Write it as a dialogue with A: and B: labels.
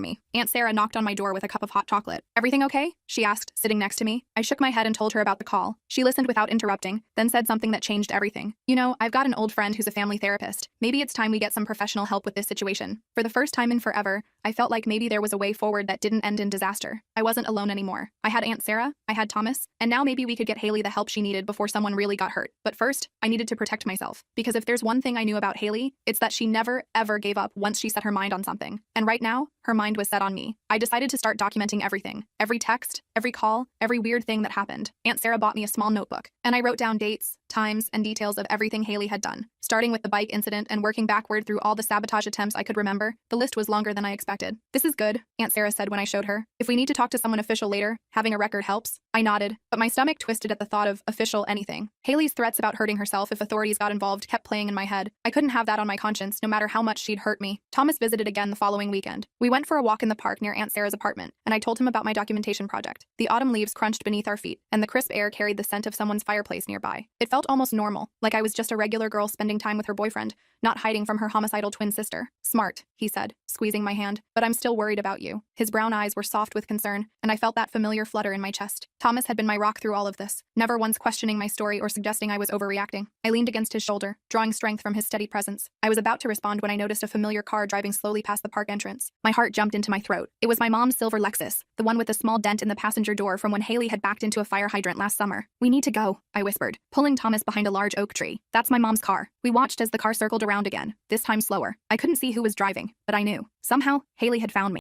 A: me. Aunt Sarah knocked on my door with a cup of hot chocolate. "Everything okay?" she asked, sitting next to me. I shook my head and told her about the call. She listened without interrupting, then said something that changed everything. "You know, I've got an old friend who's a family therapist. Maybe it's time we get some professional help with this situation." For the first time in forever, I felt like maybe there was a way forward that didn't end in disaster. I wasn't alone anymore. I had Aunt Sarah, I had Thomas, and now maybe we could get Haley the help she needed before someone really got hurt. But first, I needed to protect myself. Because if there's one thing I knew about Haley, it's that she never, ever gave up once she set her mind on something. And right now, her mind was set on me. I decided to start documenting everything. Every text, every call, every weird thing that happened. Aunt Sarah bought me a small notebook, and I wrote down dates, times, and details of everything Haley had done. Starting with the bike incident and working backward through all the sabotage attempts I could remember, the list was longer than I expected. "This is good," Aunt Sarah said when I showed her. "If we need to talk to someone official later, having a record helps." I nodded, but my stomach twisted at the thought of official anything. Haley's threats about hurting herself if authorities got involved kept playing in my head. I couldn't have that on my conscience, no matter how much she'd hurt me. Thomas visited again the following weekend. We went for a walk in the park near Aunt Sarah's apartment, and I told him about my documentation project. The autumn leaves crunched beneath our feet, and the crisp air carried the scent of someone's fireplace nearby. It felt almost normal, like I was just a regular girl spending time with her boyfriend, not hiding from her homicidal twin sister. "Smart," he said, squeezing my hand, "but I'm still worried about you." His brown eyes were soft with concern, and I felt that familiar flutter in my chest. Thomas had been my rock through all of this, never once questioning my story or suggesting I was overreacting. I leaned against his shoulder, drawing strength from his steady presence. I was about to respond when I noticed a familiar car driving slowly past the park entrance. My heart jumped into my throat. It was my mom's silver Lexus, the one with the small dent in the passenger door from when Haley had backed into a fire hydrant last summer. "We need to go," I whispered, pulling Thomas behind a large oak tree. "That's my mom's car." We watched as the car circled around again, this time slower. I couldn't see who was driving, but I knew. Somehow, Haley had found me.